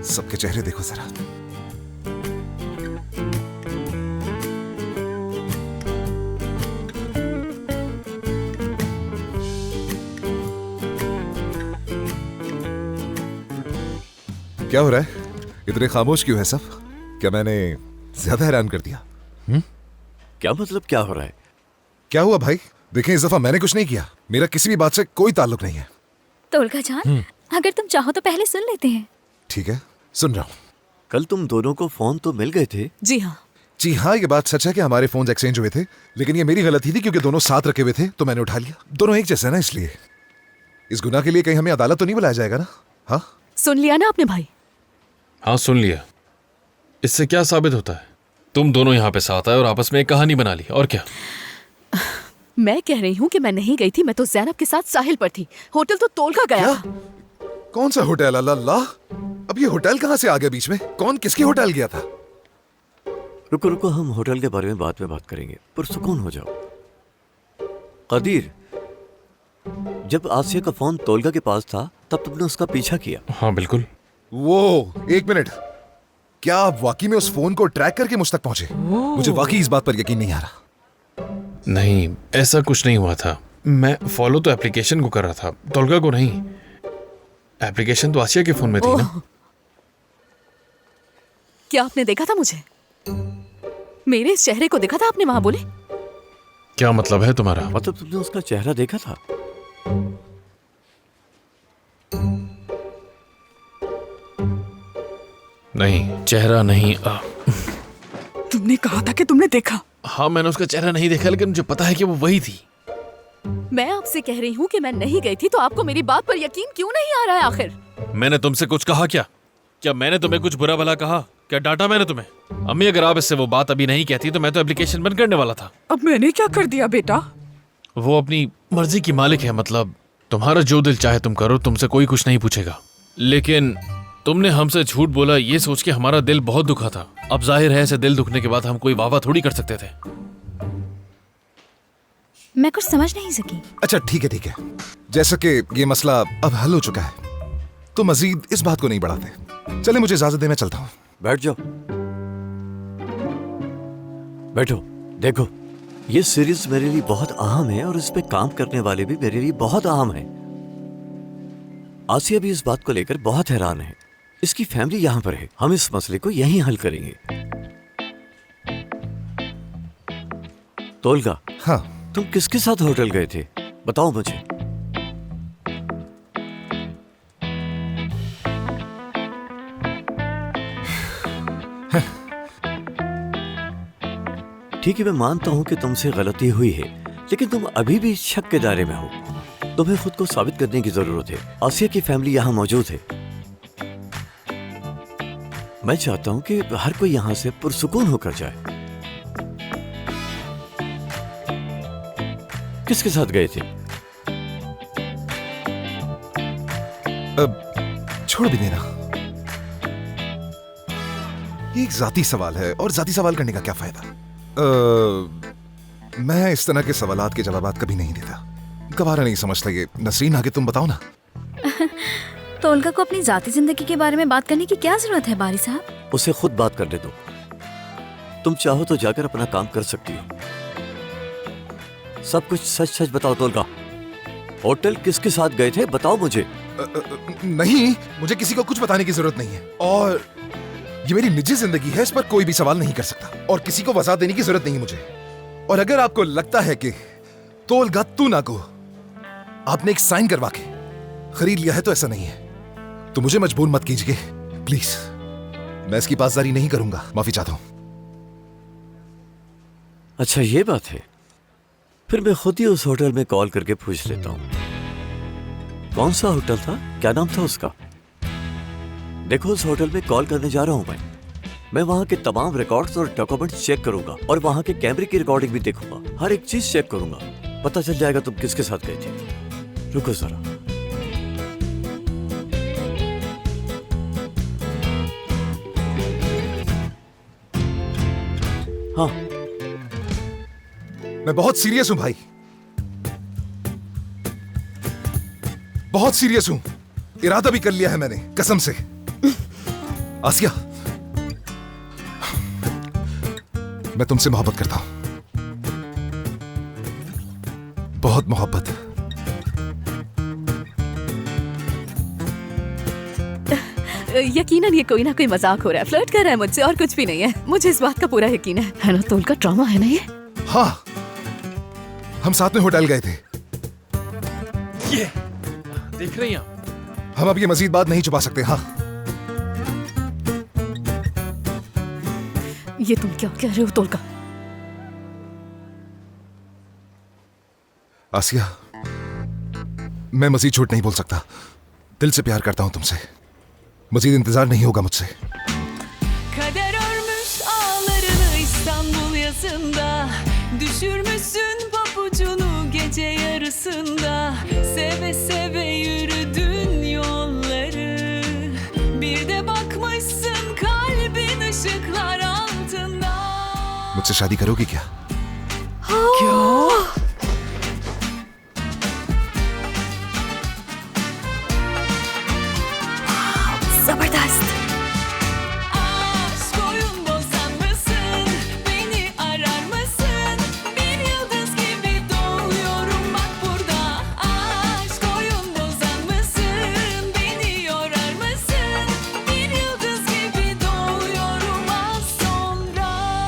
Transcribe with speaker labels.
Speaker 1: सबके चेहरे देखो जरा। क्या हो रहा है? इतने खामोश क्यों है सब? क्या मैंने ज्यादा हैरान कर दिया?
Speaker 2: क्या मतलब क्या हो रहा है?
Speaker 1: क्या हुआ भाई? देखें, इस दफा मैंने कुछ नहीं किया। मेरा किसी भी बात से कोई ताल्लुक नहीं है।
Speaker 3: तोलका जान, अगर तुम चाहो तो पहले सुन लेते हैं।
Speaker 1: ठीक है, सुन रहा हूँ।
Speaker 2: कल तुम दोनों को फोन तो मिल गए थे?
Speaker 3: जी हाँ।
Speaker 1: जी हाँ, ये बात सच है कि हमारे फोन एक्सचेंज हुए थे, लेकिन ये मेरी गलती थी क्योंकि दोनों साथ रखे हुए थे तो मैंने उठा लिया। दोनों एक जैसे ना, इसलिए। इस गुनाह के लिए कहीं हमें अदालत तो नहीं बुलाया जाएगा ना? हाँ,
Speaker 3: सुन लिया ना आपने भाई?
Speaker 4: हाँ सुन लिया। इससे क्या साबित होता है? तुम दोनों यहाँ पे साथ आए और आपस में एक कहानी बना ली, और क्या?
Speaker 3: मैं कह रही हूँ कि मैं नहीं गई थी, मैं तो ज़ैनब के साथ साहिल पर थी। होटल तो तोलका गया
Speaker 1: क्या?
Speaker 3: था।
Speaker 1: कौन सा होटल? अल्लाह, अब ये होटल कहाँ से आ गया बीच में? कौन किसके होटल गया था?
Speaker 2: रुको रुको, हम होटल के बारे में बाद में बात करेंगे, पुरसुकून हो जाओ। कदीर, जब आसिया का फोन तोलगा के पास था तब तुमने उसका पीछा किया?
Speaker 4: हाँ बिल्कुल।
Speaker 1: वो एक मिनट, क्या आप वाकई में उस फोन को ट्रैक करके मुझ तक पहुंचे? मुझे वाकई इस बात पर यकीन नहीं आ रहा।
Speaker 4: नहीं, ऐसा कुछ नहीं हुआ था। मैं फॉलो तो एप्लीकेशन को कर रहा था, तोलगा को नहीं। एप्लीकेशन तो आसिया के फोन में थी ना।
Speaker 3: क्या आपने देखा था मुझे? मेरे इस चेहरे को देखा था आपने वहां? बोले
Speaker 4: क्या मतलब है तुम्हारा?
Speaker 2: मतलब तुमने उसका चेहरा देखा था?
Speaker 4: नहीं, चेहरा नहीं।
Speaker 3: तुमने कहा था कि तुमने देखा।
Speaker 4: हाँ, मैंने उसका चेहरा नहीं देखा, लेकिन मुझे पता है कि वो वही थी।
Speaker 3: मैं आपसे कह रही हूँ कि मैं नहीं गई थी, तो आपको मेरी बात पर यकीन क्यों नहीं आ रहा है आखिर?
Speaker 4: मैंने तुमसे कुछ कहा क्या? क्या मैंने तुम्हें कुछ बुरा भला कहा? क्या डांटा मैंने तुम्हें? अम्मी, अगर आप इससे वो बात अभी नहीं कहती तो मैं तो एप्लीकेशन बंद करने वाला था।
Speaker 3: अब मैंने क्या कर दिया बेटा?
Speaker 4: वो अपनी मर्जी की मालिक है, मतलब तुम्हारा जो दिल चाहे तुम करो, तुमसे कोई कुछ नहीं पूछेगा। लेकिन तुमने हमसे झूठ बोला ये सोच के हमारा दिल बहुत दुखा था। अब जाहिर है ऐसे दिल दुखने के बाद हम कोई वाह थोड़ी कर सकते थे।
Speaker 3: मैं कुछ समझ नहीं सकी।
Speaker 1: अच्छा ठीक है, जैसा कि ये मसला अब हल हो चुका है तो मजीद इस बात को नहीं बढ़ाते। चले, मुझे इजाजत दे, मैं चलता हूँ।
Speaker 2: बैठ जाओ, बैठो। देखो, ये सीरीज मेरे लिए बहुत अहम है और इस पे काम करने वाले भी मेरे लिए बहुत अहम है। आसिया भी इस बात को लेकर बहुत हैरान है। इसकी फैमिली यहाँ पर है, हम इस मसले को यहीं हल करेंगे। तोलगा,
Speaker 1: हाँ,
Speaker 2: तुम किसके साथ होटल गए थे? बताओ मुझे। ठीक है, मैं मानता हूं कि तुमसे गलती हुई है, लेकिन तुम अभी भी शक के दायरे में हो। तुम्हें खुद को साबित करने की जरूरत है। आसिया की फैमिली यहाँ मौजूद है। मैं चाहता हूं कि हर कोई यहाँ से पुरसुकून होकर जाए। किसके साथ गए थे?
Speaker 1: अब छोड़ भी देना, ये एक जाती सवाल है और जाती सवाल करने का क्या फायदा? मैं इस तरह के सवालात के जवाबात कभी नहीं देता। गवारा नहीं समझता ये। नसरीन, आगे तुम बताओ ना।
Speaker 3: तोलका को अपनी जाती जिंदगी के बारे में बात करने की क्या जरूरत है बारी साहब?
Speaker 2: उसे खुद बात करने दो। तुम चाहो तो जाकर अपना काम कर सकती हो। सब कुछ सच सच बताओ तोलगा। होटल किसके साथ गए थे, बताओ मुझे।
Speaker 1: नहीं, मुझे किसी को कुछ बताने की जरूरत नहीं है, और ये मेरी निजी जिंदगी है, इस पर कोई भी सवाल नहीं कर सकता और किसी को वजह देने की जरूरत नहीं है मुझे। और अगर आपको लगता है कि तोलगा तूना को आपने एक साइन करवा के खरीद लिया है तो ऐसा नहीं है, तो मुझे मजबूर मत कीजिए प्लीज। मैं इसकी पासदारी नहीं करूंगा, माफी चाहता हूं।
Speaker 2: अच्छा ये बात है, फिर मैं खुद ही उस होटल में कॉल करके पूछ लेता हूं। कौन सा होटल था, क्या नाम था उसका? देखो, उस होटल में कॉल करने जा रहा हूं मैं वहां के तमाम रिकॉर्ड्स और डॉक्यूमेंट्स चेक करूंगा और वहां के कैमरे की रिकॉर्डिंग भी देखूंगा। हर एक चीज चेक करूंगा, पता चल जाएगा तुम किसके साथ गए थे। रुको जरा। हाँ,
Speaker 1: मैं बहुत सीरियस हूं भाई। बहुत सीरियस हूं, इरादा भी कर लिया है मैंने, कसम से। आसिया, मैं तुमसे मोहब्बत करता हूं, बहुत मोहब्बत।
Speaker 3: यकीनन ये कोई ना कोई मजाक हो रहा है, फ्लर्ट कर रहा है मुझसे, और कुछ भी नहीं है। मुझे इस बात का पूरा यकीन है ना? तोल का ड्रामा है ना ये?
Speaker 1: हाँ, हम साथ में होटल गए थे।
Speaker 4: ये देख रही हैं आप?
Speaker 1: हम अब ये मजीद बात नहीं छुपा सकते। हाँ,
Speaker 3: ये तुम क्या कह रहे हो तोल का?
Speaker 1: आसिया, मैं मजीद झूठ नहीं बोल सकता। दिल से प्यार करता हूं तुमसे, मजीद इंतजार नहीं होगा मुझसे।
Speaker 5: Kader örmüş ağlarını İstanbul yazında. Düşürmüşsün papucunu gece yarısında. Seve seve yürüdün yolları. Bir de bakmışsın kalbin ışıklar altında.
Speaker 1: मुझसे शादी करोगी क्या?
Speaker 3: जबरदस्त।